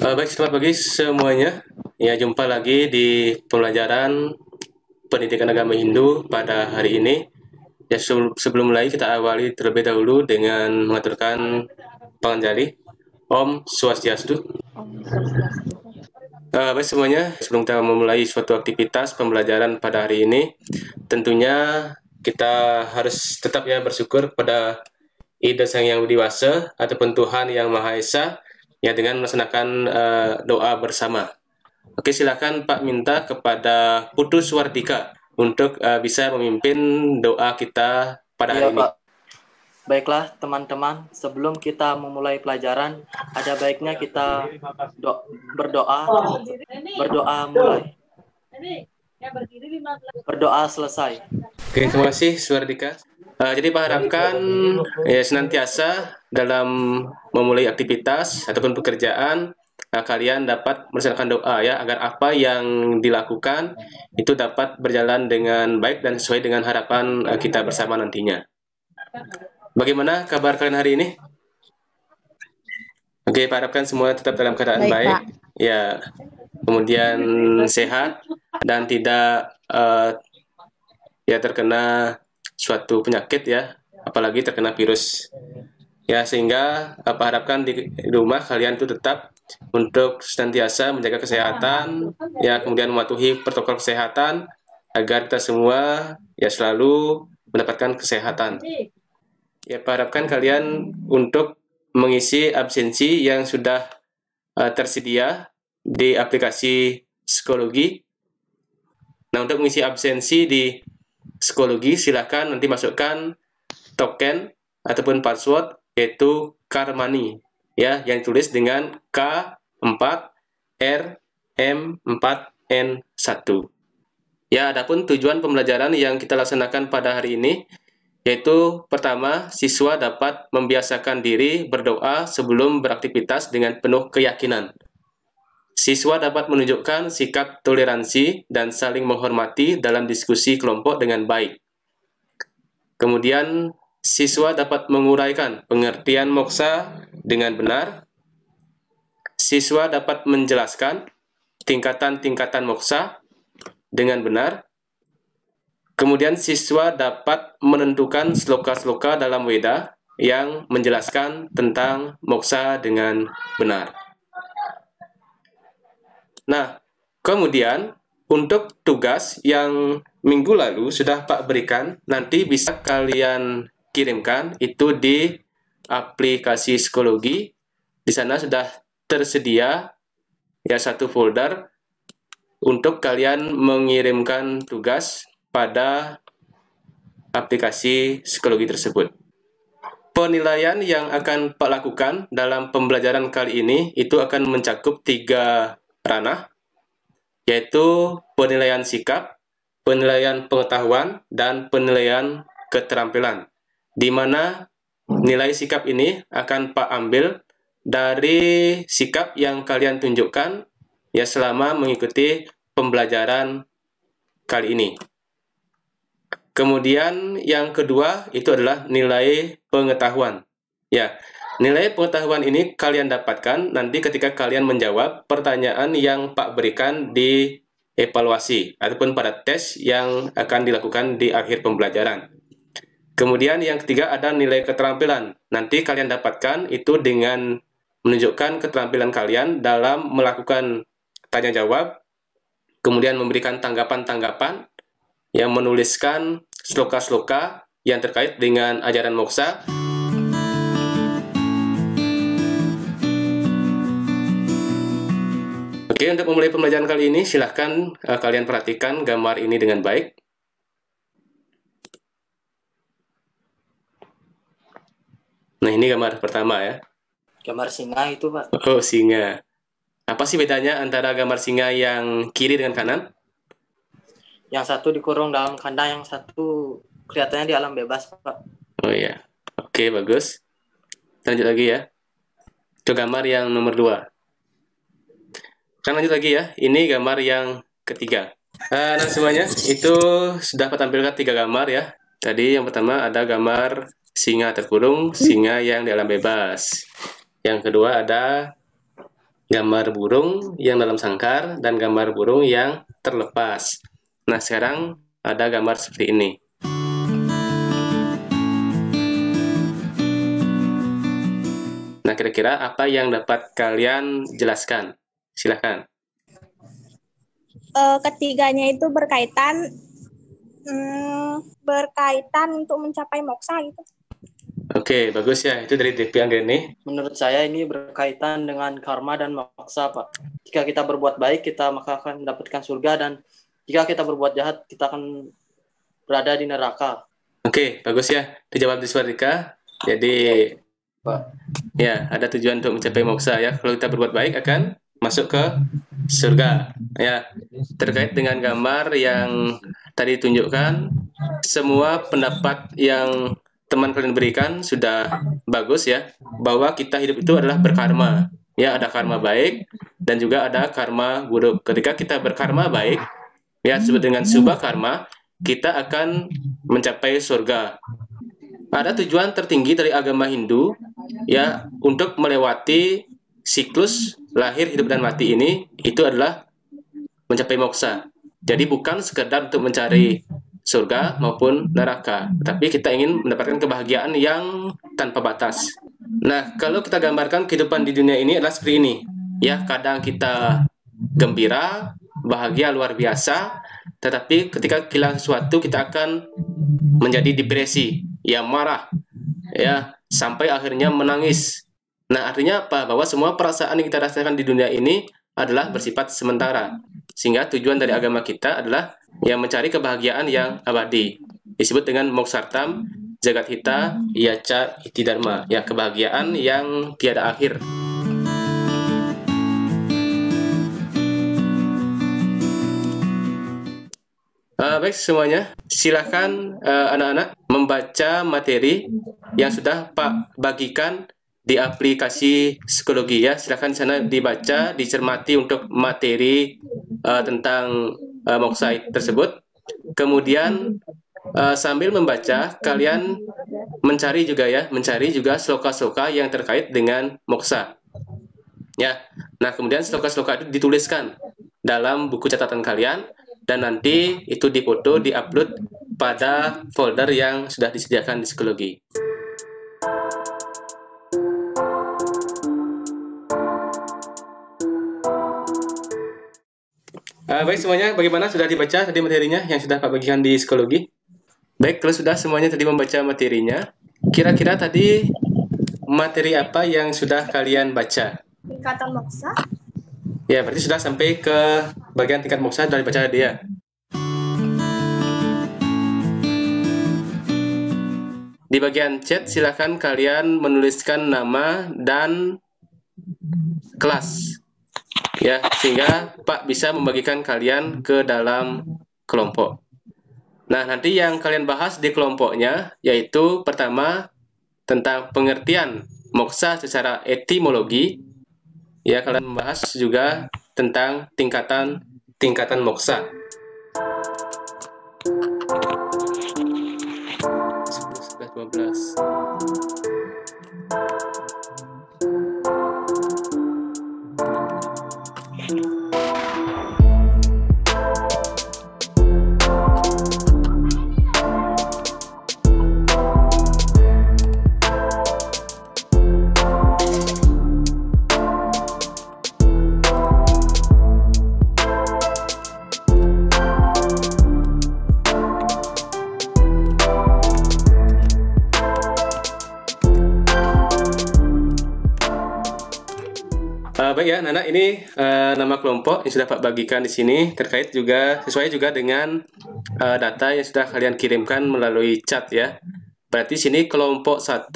Baik, selamat pagi semuanya. Ya, jumpa lagi di pembelajaran pendidikan agama Hindu pada hari ini. Ya, sebelum mulai kita awali terlebih dahulu dengan mengaturkan panganjali. Om Swastiastu. Baik semuanya, sebelum kita memulai suatu aktivitas pembelajaran pada hari ini, tentunya kita harus tetap ya bersyukur kepada Ida Sang Yang Widiwasa ataupun Tuhan Yang Maha Esa ya dengan melaksanakan doa bersama. Oke, silakan Pak minta kepada Putu Swardika untuk bisa memimpin doa kita pada hari ini. Pak. Baiklah teman-teman, sebelum kita memulai pelajaran, ada baiknya kita berdoa mulai. Berdoa selesai. Oke, terima kasih Swardika. Jadi Pak harapkan ya senantiasa dalam memulai aktivitas ataupun pekerjaan kalian dapat melaksanakan doa ya agar apa yang dilakukan itu dapat berjalan dengan baik dan sesuai dengan harapan kita bersama nantinya. Bagaimana kabar kalian hari ini? Oke, Pak harapkan semua tetap dalam keadaan baik. Ya, kemudian sehat dan tidak ya terkena suatu penyakit ya, apalagi terkena virus. Ya, sehingga apa harapkan di rumah kalian itu tetap untuk senantiasa menjaga kesehatan, ya kemudian mematuhi protokol kesehatan agar kita semua ya selalu mendapatkan kesehatan. Ya, Pak harapkan kalian untuk mengisi absensi yang sudah tersedia di aplikasi psikologi. Nah, untuk mengisi absensi di psikologi, silakan nanti masukkan token ataupun password yaitu Karmani ya yang ditulis dengan K4RM4N1. Ya, adapun tujuan pembelajaran yang kita laksanakan pada hari ini yaitu pertama, siswa dapat membiasakan diri berdoa sebelum beraktivitas dengan penuh keyakinan. Siswa dapat menunjukkan sikap toleransi dan saling menghormati dalam diskusi kelompok dengan baik. Kemudian, siswa dapat menguraikan pengertian moksa dengan benar. Siswa dapat menjelaskan tingkatan-tingkatan moksa dengan benar. Kemudian siswa dapat menentukan sloka-sloka dalam Weda yang menjelaskan tentang moksa dengan benar. Nah, kemudian untuk tugas yang minggu lalu sudah Pak berikan, nanti bisa kalian kirimkan itu di aplikasi psikologi. Di sana sudah tersedia ya satu folder untuk kalian mengirimkan tugas pada aplikasi psikologi tersebut. Penilaian yang akan Pak lakukan dalam pembelajaran kali ini itu akan mencakup 3 ranah, yaitu penilaian sikap, penilaian pengetahuan, dan penilaian keterampilan. Di mana nilai sikap ini akan Pak ambil dari sikap yang kalian tunjukkan ya selama mengikuti pembelajaran kali ini. Kemudian yang kedua itu adalah nilai pengetahuan. Ya, nilai pengetahuan ini kalian dapatkan nanti ketika kalian menjawab pertanyaan yang Pak berikan di evaluasi ataupun pada tes yang akan dilakukan di akhir pembelajaran. Kemudian yang ketiga ada nilai keterampilan. Nanti kalian dapatkan itu dengan menunjukkan keterampilan kalian dalam melakukan tanya jawab, kemudian memberikan tanggapan-tanggapan, yang menuliskan sloka-sloka yang terkait dengan ajaran moksa. Oke, untuk memulai pembelajaran kali ini, silahkan kalian perhatikan gambar ini dengan baik. Nah, ini gambar pertama ya. Gambar singa itu, Pak. Oh, singa. Apa sih bedanya antara gambar singa yang kiri dengan kanan? Yang satu dikurung dalam kandang, yang satu kelihatannya di alam bebas, Pak. Oh iya. Oke, bagus. Lanjut lagi ya. Ke gambar yang nomor 2. Kita lanjut lagi ya. Ini gambar yang ketiga. Nah, semuanya itu sudah tampilkan 3 gambar ya. Tadi yang pertama ada gambar singa terkurung, singa yang di alam bebas. Yang kedua ada gambar burung yang dalam sangkar dan gambar burung yang terlepas. Nah, sekarang ada gambar seperti ini. Nah, kira-kira apa yang dapat kalian jelaskan? Silahkan. Ketiganya itu berkaitan untuk mencapai moksa gitu. Oke, bagus ya. Itu dari DP Anggreni. Menurut saya ini berkaitan dengan karma dan moksa, Pak. Jika kita berbuat baik, kita maka akan mendapatkan surga, dan jika kita berbuat jahat, kita akan berada di neraka. Oke, bagus ya. Dijawab di Swardika. Jadi, Pak. ya, ada tujuan untuk mencapai moksa ya. Kalau kita berbuat baik akan masuk ke surga. Ya, terkait dengan gambar yang tadi tunjukkan, semua pendapat yang teman kalian berikan sudah bagus ya, bahwa kita hidup itu adalah berkarma. Ya, ada karma baik dan juga ada karma buruk. Ketika kita berkarma baik, ya disebut dengan subha karma, kita akan mencapai surga. Ada tujuan tertinggi dari agama Hindu ya, untuk melewati siklus lahir, hidup, dan mati ini, itu adalah mencapai moksa. Jadi bukan sekedar untuk mencari surga maupun neraka, tapi kita ingin mendapatkan kebahagiaan yang tanpa batas. Nah, kalau kita gambarkan kehidupan di dunia ini adalah seperti ini. Ya, kadang kita gembira, bahagia luar biasa, tetapi ketika kehilangan sesuatu kita akan menjadi depresi, ya marah, ya sampai akhirnya menangis. Nah, artinya apa? Bahwa semua perasaan yang kita rasakan di dunia ini adalah bersifat sementara. Sehingga tujuan dari agama kita adalah yang mencari kebahagiaan yang abadi. Disebut dengan moksartam jagat hita yaca iti dharma. Ya, kebahagiaan yang tiada akhir. Baik semuanya, silakan anak-anak membaca materi yang sudah Pak bagikan di aplikasi psikologi ya. Silakan di sana dibaca, dicermati untuk materi tentang moksa tersebut. Kemudian sambil membaca, kalian mencari juga sloka-sloka yang terkait dengan moksa. Ya. Nah, kemudian sloka-sloka itu dituliskan dalam buku catatan kalian, dan nanti itu dipoto, diupload pada folder yang sudah disediakan di psikologi. Baik semuanya, bagaimana sudah dibaca tadi materinya yang sudah Pak bagikan di psikologi? Baik, kalau sudah semuanya tadi membaca materinya, kira-kira tadi materi apa yang sudah kalian baca? Tingkatan moksa. Ya, berarti sudah sampai ke bagian tingkat moksa, sudah dibaca dia. Di bagian chat silakan kalian menuliskan nama dan kelas. Ya, sehingga Pak bisa membagikan kalian ke dalam kelompok. Nah, nanti yang kalian bahas di kelompoknya yaitu pertama tentang pengertian moksa secara etimologi. Ya, kalian membahas juga tentang tingkatan moksa. 10, 11, 12. Baik ya, Nana, ini nama kelompok yang sudah Pak bagikan di sini terkait juga sesuai juga dengan data yang sudah kalian kirimkan melalui chat ya. Berarti sini kelompok 1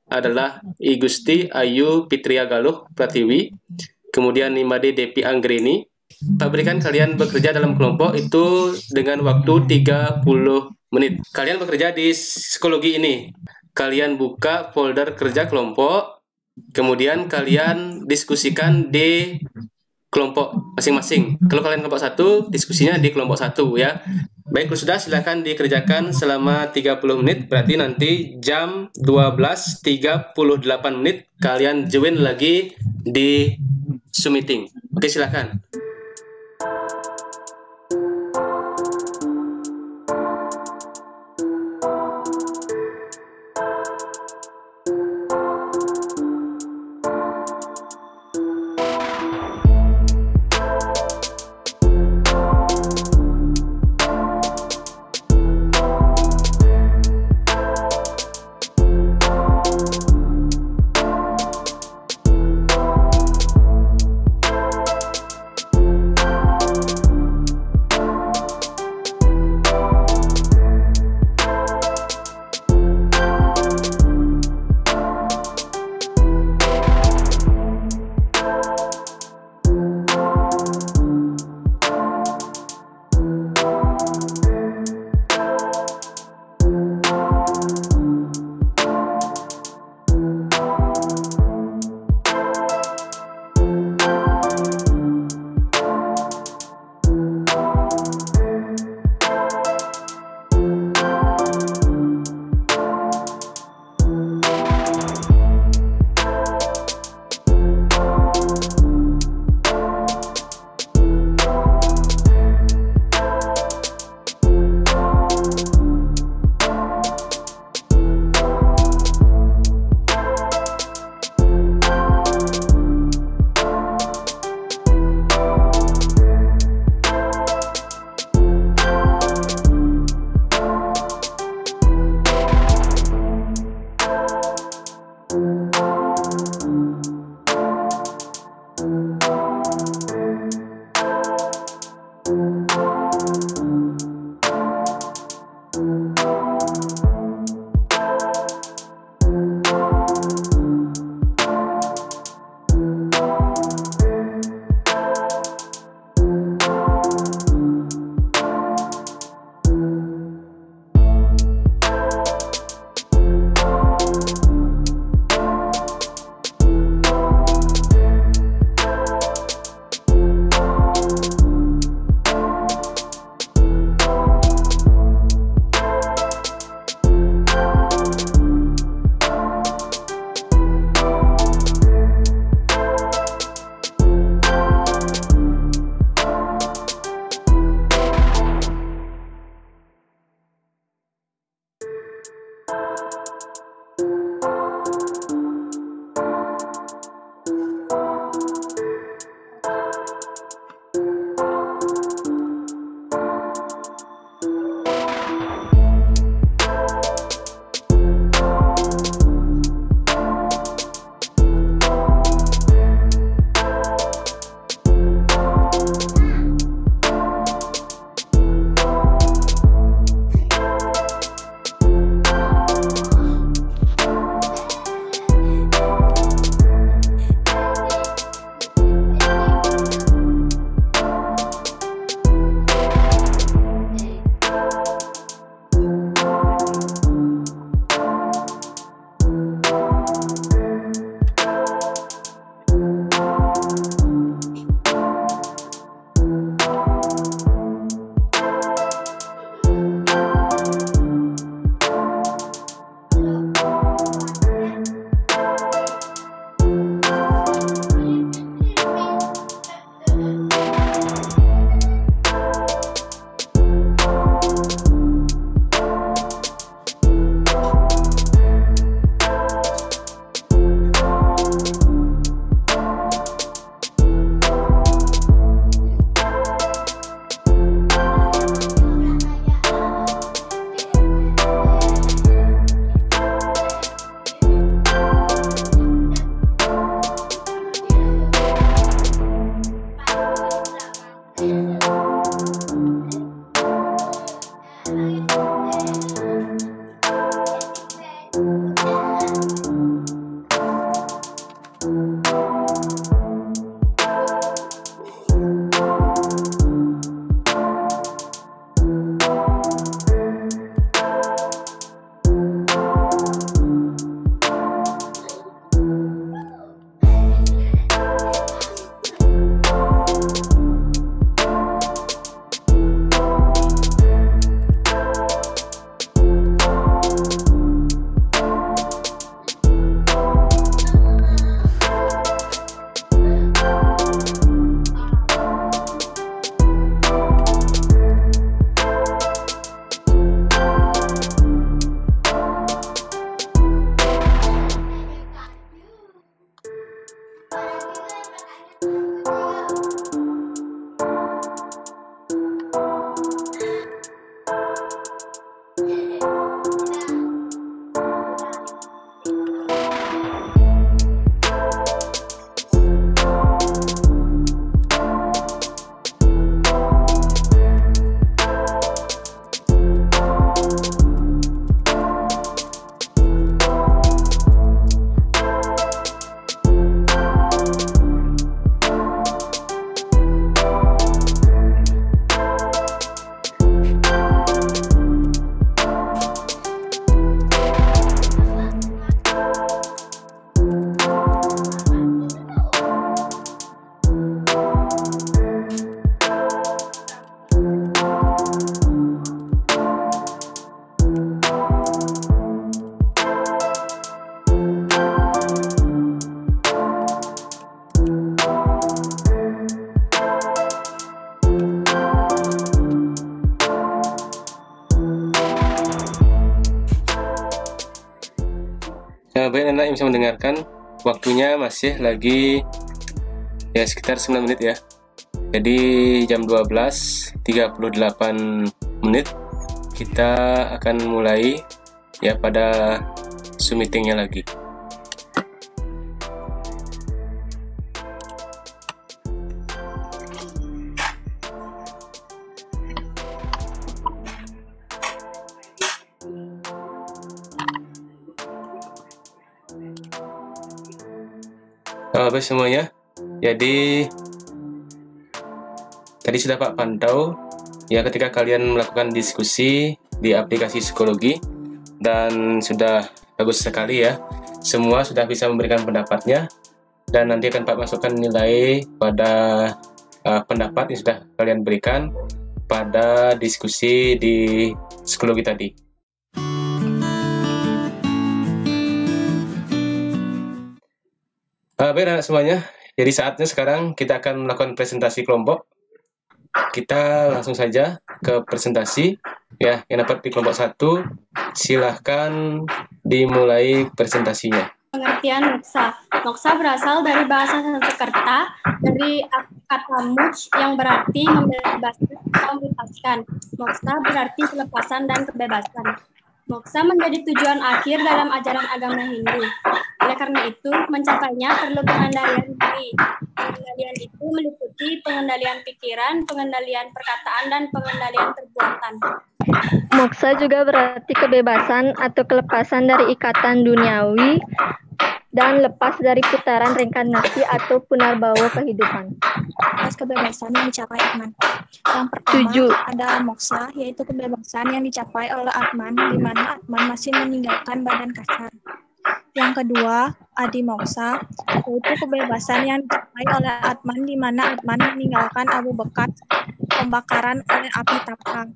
adalah I Gusti Ayu Pitria Galuh Pratiwi, kemudian Nimade Depi Anggreni. Pak berikan kalian bekerja dalam kelompok itu dengan waktu 30 menit. Kalian bekerja di psikologi ini. Kalian buka folder kerja kelompok. Kemudian kalian diskusikan di kelompok masing-masing. Kalau kalian kelompok 1, diskusinya di kelompok 1 ya. Baik, kalau sudah silakan dikerjakan selama 30 menit. Berarti nanti jam 12.38 menit kalian join lagi di Zoom meeting. Oke, silakan. Baik anak yang bisa mendengarkan, waktunya masih lagi ya sekitar 9 menit ya. Jadi jam 12.38 menit kita akan mulai ya pada Zoom meetingnya lagi. Baik semuanya, jadi tadi sudah Pak pantau ya ketika kalian melakukan diskusi di aplikasi psikologi, dan sudah bagus sekali ya, semua sudah bisa memberikan pendapatnya, dan nanti akan Pak masukkan nilai pada pendapat yang sudah kalian berikan pada diskusi di psikologi tadi. Baik anak semuanya, jadi saatnya sekarang kita akan melakukan presentasi kelompok. Kita langsung saja ke presentasi ya, yang dapat di kelompok 1. Silahkan dimulai presentasinya. Pengertian moksa. Moksa berasal dari bahasa Sanskerta, dari kata much yang berarti membebaskan atau membebaskan. Moksa berarti kelepasan dan kebebasan. Moksa menjadi tujuan akhir dalam ajaran agama Hindu. Oleh karena itu, mencapainya perlu pengendalian diri. Pengendalian itu meliputi pengendalian pikiran, pengendalian perkataan, dan pengendalian perbuatan. Moksa juga berarti kebebasan atau kelepasan dari ikatan duniawi dan lepas dari putaran reinkarnasi atau punarbawa kehidupan. Atas kebebasan yang dicapai Atman. Yang pertama ada moksa, yaitu kebebasan yang dicapai oleh Atman, di mana Atman masih meninggalkan badan kasar. Yang kedua, adimoksa, yaitu kebebasan yang dicapai oleh Atman, di mana Atman meninggalkan abu bekas pembakaran oleh api tapa.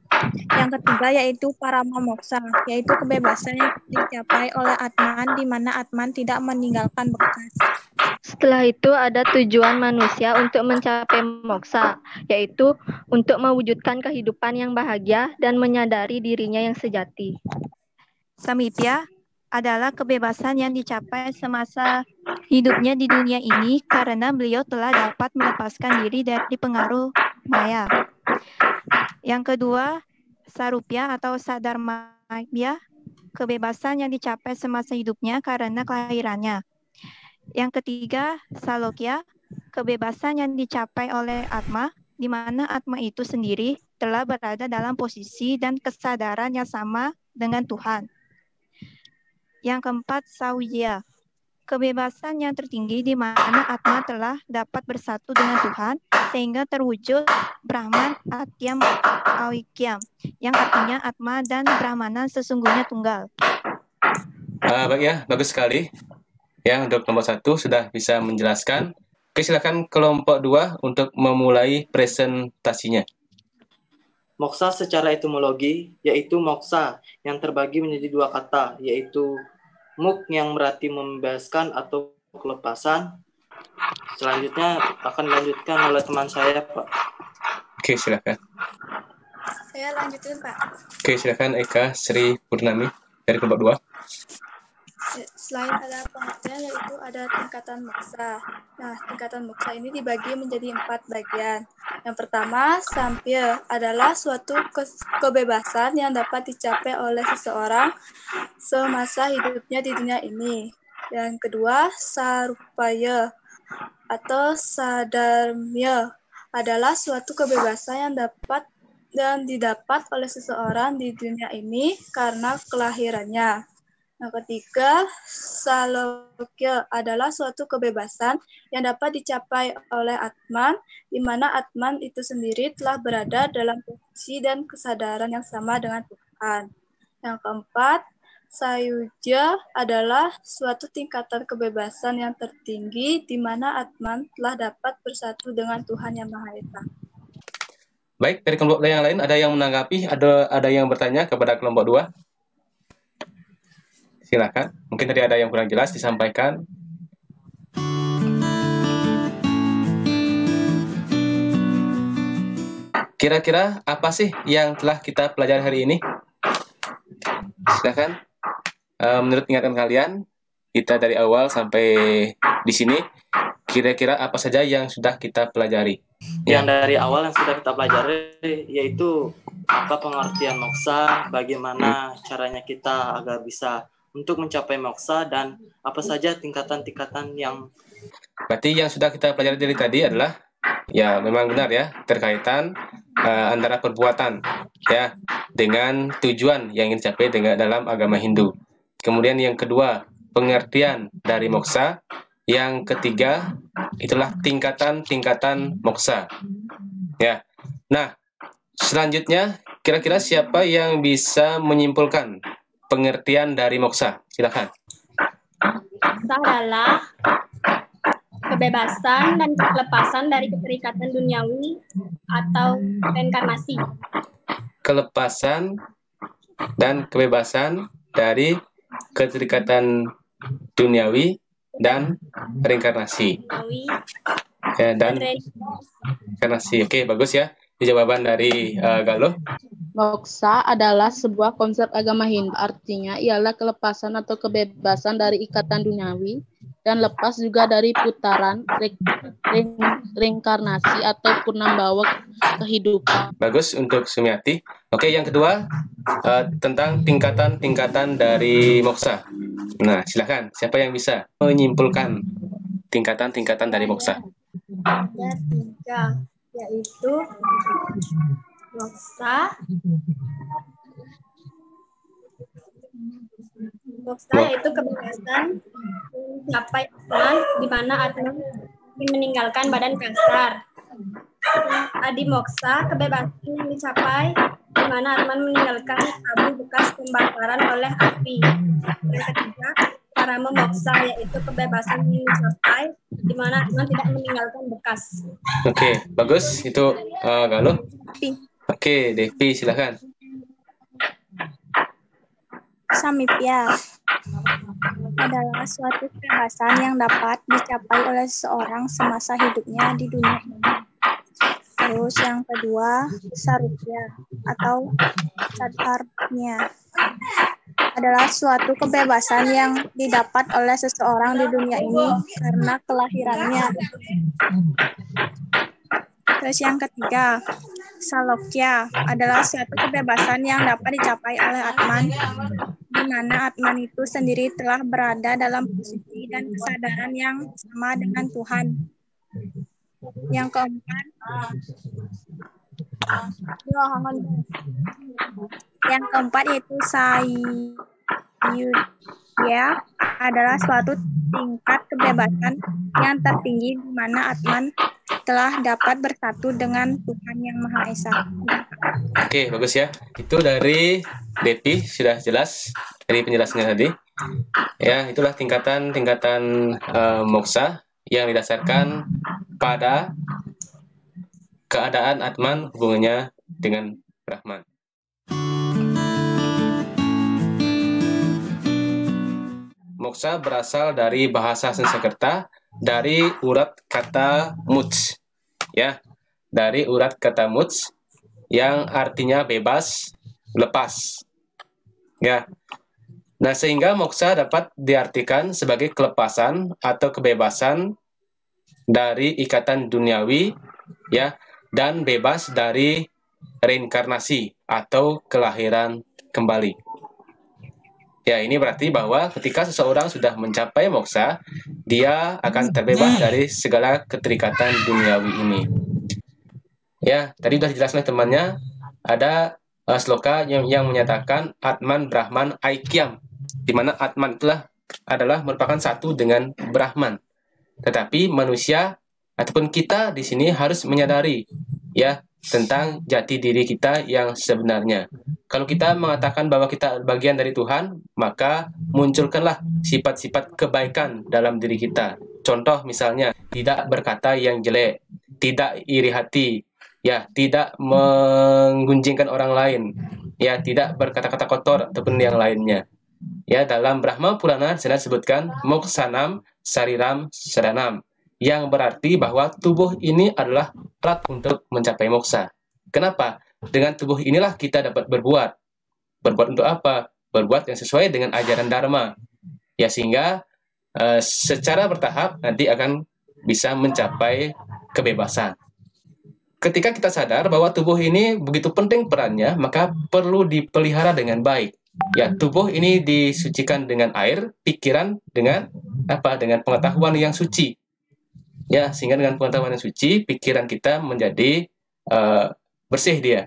Yang ketiga yaitu paramamoksa, yaitu kebebasan yang dicapai oleh Atman, di mana Atman tidak meninggalkan bekas. Setelah itu ada tujuan manusia untuk mencapai moksa, yaitu untuk mewujudkan kehidupan yang bahagia dan menyadari dirinya yang sejati. Samipya adalah kebebasan yang dicapai semasa hidupnya di dunia ini karena beliau telah dapat melepaskan diri dari pengaruh maya. Yang kedua, sarupya atau sadarmaya, kebebasan yang dicapai semasa hidupnya karena kelahirannya. Yang ketiga, salokya, kebebasan yang dicapai oleh Atma, di mana Atma itu sendiri telah berada dalam posisi dan kesadaran yang sama dengan Tuhan. Yang keempat, sawiyya, kebebasan yang tertinggi di mana Atma telah dapat bersatu dengan Tuhan sehingga terwujud Brahman Atyam Awikyam, yang artinya Atma dan Brahmana sesungguhnya tunggal. Baik ya, bagus sekali. Ya, untuk kelompok 1 sudah bisa menjelaskan. Oke, silakan kelompok 2 untuk memulai presentasinya. Moksa secara etimologi yaitu moksa yang terbagi menjadi 2 kata, yaitu muk yang berarti membebaskan atau kelepasan. Selanjutnya akan dilanjutkan oleh teman saya, Pak. Oke, silakan. Saya lanjutin, Pak. Oke, silakan Eka Sri Purnami dari kelompok 2. Selain ada pengertian, yaitu ada tingkatan moksa. Nah, tingkatan moksa ini dibagi menjadi 4 bagian. Yang pertama, sampya adalah suatu kebebasan yang dapat dicapai oleh seseorang semasa hidupnya di dunia ini. Yang kedua, sarupaya atau sadarmya adalah suatu kebebasan yang dapat dan didapat oleh seseorang di dunia ini karena kelahirannya. Yang ketiga, salokya adalah suatu kebebasan yang dapat dicapai oleh Atman, di mana Atman itu sendiri telah berada dalam posisi dan kesadaran yang sama dengan Tuhan. Yang keempat, sayujya adalah suatu tingkatan kebebasan yang tertinggi, di mana Atman telah dapat bersatu dengan Tuhan Yang Maha Esa. Baik, dari kelompok yang lain ada yang menanggapi, ada yang bertanya kepada kelompok 2? Silakan. Mungkin tadi ada yang kurang jelas disampaikan. Kira-kira apa sih yang telah kita pelajari hari ini? Silakan. Menurut ingatan kalian, kita dari awal sampai di sini, kira-kira apa saja yang sudah kita pelajari? Yang dari awal yang sudah kita pelajari yaitu apa pengertian moksa, bagaimana caranya kita agar bisa untuk mencapai moksa, dan apa saja tingkatan-tingkatan yang Berarti yang sudah kita pelajari dari tadi adalah ya memang benar ya, terkaitan antara perbuatan ya dengan tujuan yang ingin dicapai dengan dalam agama Hindu. Kemudian yang kedua, pengertian dari moksa. Yang ketiga, itulah tingkatan-tingkatan moksa. Ya. Nah, selanjutnya kira-kira siapa yang bisa menyimpulkan pengertian dari moksa? Silakan. Moksa adalah kebebasan dan kelepasan dari keterikatan duniawi atau reinkarnasi. Kelepasan dan kebebasan dari keterikatan duniawi dan reinkarnasi. Duniawi Ya, dan dan reinkarnasi. Oke, bagus ya. Ini jawaban dari Galuh. Moksa adalah sebuah konsep agama Hindu. Artinya ialah kelepasan atau kebebasan dari ikatan duniawi dan lepas juga dari putaran reinkarnasi atau purnambawa kehidupan. Bagus untuk Sumiati. Oke, yang kedua tentang tingkatan-tingkatan dari moksa. Nah, silakan. Siapa yang bisa menyimpulkan tingkatan-tingkatan dari moksa? ada 3, yaitu moksa. Moksa yaitu kebebasan mencapai atman, di mana atman meninggalkan badan kasar. Adi moksa, kebebasan yang dicapai di mana atman meninggalkan abu bekas pembakaran oleh api. Yang ketiga, parama moksa yaitu kebebasan yang dicapai di mana atman tidak meninggalkan bekas. Oke, bagus. Itu Galuh. Oke, Devi, silakan. Samipya adalah suatu kebebasan yang dapat dicapai oleh seseorang semasa hidupnya di dunia ini. Terus yang kedua, sarupya atau sadharnya adalah suatu kebebasan yang didapat oleh seseorang di dunia ini karena kelahirannya. Terus yang ketiga, salokya adalah suatu kebebasan yang dapat dicapai oleh atman, di mana atman itu sendiri telah berada dalam posisi dan kesadaran yang sama dengan Tuhan. Yang keempat, yaitu sayudya adalah suatu tingkat kebebasan yang tertinggi di mana atman telah dapat bersatu dengan Tuhan Yang Maha Esa. Oke, bagus ya. Itu dari Devi, sudah jelas dari penjelasannya tadi. Ya, itulah tingkatan-tingkatan moksa yang didasarkan pada keadaan atman hubungannya dengan Brahman. Moksa berasal dari bahasa Sanskerta dari urat kata muts, ya, dari urat kata muts yang artinya bebas, lepas, ya. Nah, sehingga moksa dapat diartikan sebagai kelepasan atau kebebasan dari ikatan duniawi, ya, dan bebas dari reinkarnasi atau kelahiran kembali. Ya, ini berarti bahwa ketika seseorang sudah mencapai moksa, dia akan terbebas dari segala keterikatan duniawi ini. Ya, tadi sudah dijelaskan oleh temannya, ada sloka yang menyatakan Atman Brahman Aikyam, di mana Atman adalah merupakan satu dengan Brahman. Tetapi manusia ataupun kita di sini harus menyadari ya tentang jati diri kita yang sebenarnya. Kalau kita mengatakan bahwa kita bagian dari Tuhan, maka munculkanlah sifat-sifat kebaikan dalam diri kita. Contoh misalnya, tidak berkata yang jelek, tidak iri hati, ya, tidak menggunjingkan orang lain, ya, tidak berkata-kata kotor ataupun yang lainnya. Ya, dalam Brahma Purana saya sebutkan moksanam sariram saranam, yang berarti bahwa tubuh ini adalah alat untuk mencapai moksa. Kenapa? Dengan tubuh inilah kita dapat berbuat. Berbuat untuk apa? Berbuat yang sesuai dengan ajaran Dharma. Ya, sehingga secara bertahap nanti akan bisa mencapai kebebasan. Ketika kita sadar bahwa tubuh ini begitu penting perannya, maka perlu dipelihara dengan baik. Ya, tubuh ini disucikan dengan air, pikiran dengan apa? Dengan pengetahuan yang suci. Ya, sehingga dengan pengetahuan yang suci, pikiran kita menjadi bersih dia.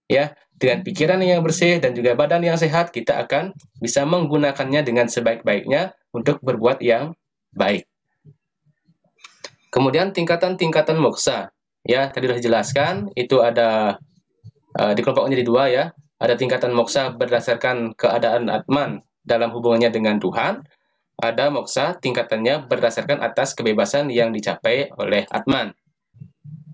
Ya, dengan pikiran yang bersih dan juga badan yang sehat, kita akan bisa menggunakannya dengan sebaik-baiknya untuk berbuat yang baik. Kemudian tingkatan-tingkatan moksa. Ya, tadi sudah dijelaskan, itu ada dikelompokkan jadi dua ya. Ada tingkatan moksa berdasarkan keadaan Atman dalam hubungannya dengan Tuhan. Ada moksa tingkatannya berdasarkan atas kebebasan yang dicapai oleh Atman.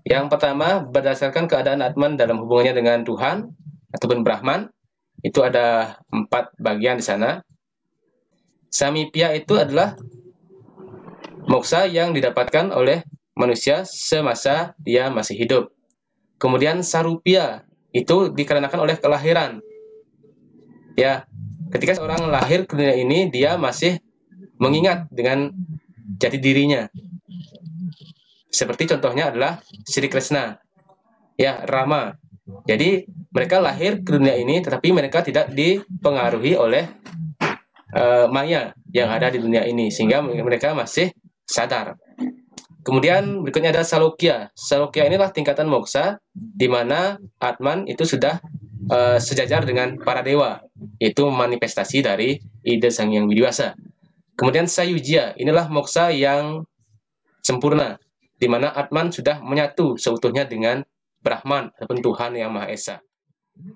Yang pertama, berdasarkan keadaan Atman dalam hubungannya dengan Tuhan ataupun Brahman. Itu ada 4 bagian di sana. Samipya itu adalah moksa yang didapatkan oleh manusia semasa dia masih hidup. Kemudian sarupya itu dikarenakan oleh kelahiran. Ya, ketika seorang lahir ke dunia ini, dia masih mengingat dengan jati dirinya. Seperti contohnya adalah Sri Krishna, ya, Rama. Jadi mereka lahir ke dunia ini, tetapi mereka tidak dipengaruhi oleh maya yang ada di dunia ini, sehingga mereka masih sadar. Kemudian berikutnya ada salokya. Salokya inilah tingkatan moksa di mana Atman itu sudah sejajar dengan para dewa. Itu manifestasi dari ide Sang Hyang Widiwasa. Kemudian sayujya, inilah moksa yang sempurna di mana Atman sudah menyatu seutuhnya dengan Brahman ataupun Tuhan Yang Maha Esa.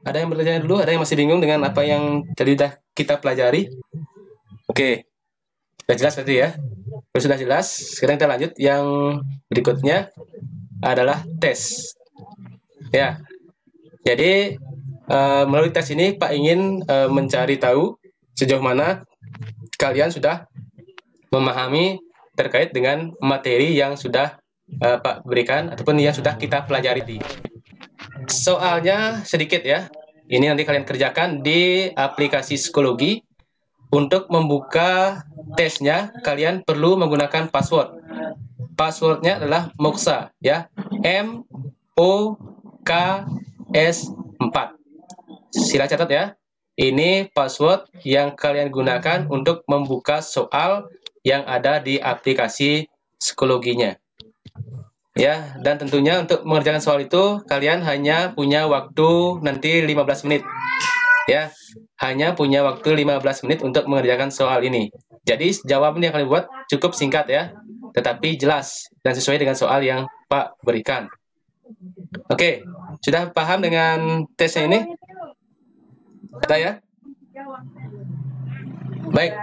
Ada yang bertanya dulu? Ada yang masih bingung dengan apa yang tadi sudah kita pelajari? Oke, sudah jelas tadi ya? Kalau sudah jelas, sekarang kita lanjut. Yang berikutnya adalah tes. Ya, jadi melalui tes ini Pak ingin mencari tahu sejauh mana kalian sudah memahami terkait dengan materi yang sudah Pak berikan ataupun yang sudah kita pelajari. Soalnya sedikit ya. Ini nanti kalian kerjakan di aplikasi psikologi. Untuk membuka tesnya, kalian perlu menggunakan password. Passwordnya adalah moksa, ya, MOKS4. Sila catat ya. Ini password yang kalian gunakan untuk membuka soal yang ada di aplikasi psikologinya. Ya, dan tentunya untuk mengerjakan soal itu kalian hanya punya waktu nanti 15 menit. Ya, hanya punya waktu 15 menit untuk mengerjakan soal ini. Jadi jawaban yang kalian buat cukup singkat ya, tetapi jelas dan sesuai dengan soal yang Pak berikan. Oke, sudah paham dengan tesnya ini? Ada ya? Baik,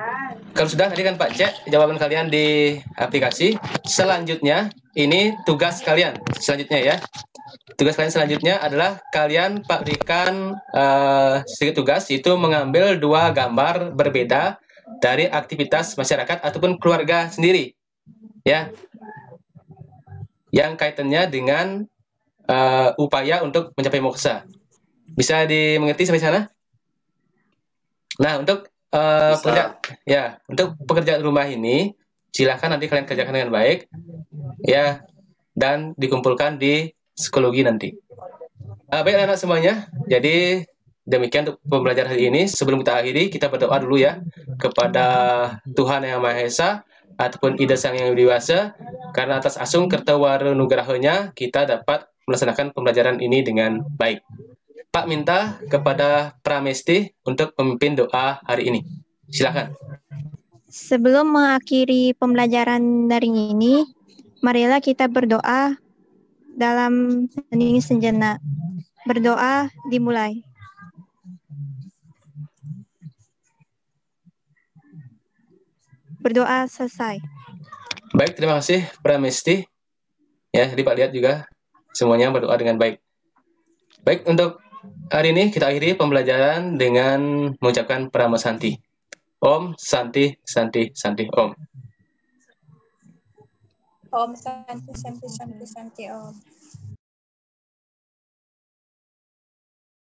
kalau sudah tadi kan Pak cek jawaban kalian di aplikasi. Selanjutnya, ini tugas kalian selanjutnya ya. Tugas kalian selanjutnya adalah kalian Pak berikan sedikit tugas, yaitu mengambil 2 gambar berbeda dari aktivitas masyarakat ataupun keluarga sendiri, ya, yang kaitannya dengan upaya untuk mencapai moksa. Bisa dimengerti sampai sana? Nah, untuk pekerjaan rumah ini silakan nanti kalian kerjakan dengan baik, ya, dan dikumpulkan di psikologi nanti. Baik anak-anak semuanya, jadi demikian untuk pembelajaran hari ini. Sebelum kita akhiri, kita berdoa dulu ya kepada Tuhan Yang Maha Esa ataupun Ida Sang Hyang Widiwasa, karena atas asung kertawara nugrahanya kita dapat melaksanakan pembelajaran ini dengan baik. Pak minta kepada Pramesti untuk memimpin doa hari ini. Silakan. Sebelum mengakhiri pembelajaran dari ini, marilah kita berdoa dalam hening sejenak. Berdoa dimulai. Berdoa selesai. Baik, terima kasih Pramesti. Ya, jadi Pak lihat juga semuanya berdoa dengan baik. Baik, untuk hari ini kita akhiri pembelajaran dengan mengucapkan Prama Santi. Om Santi Santi Santi Om. Om Santi Santi Santi Santi Om.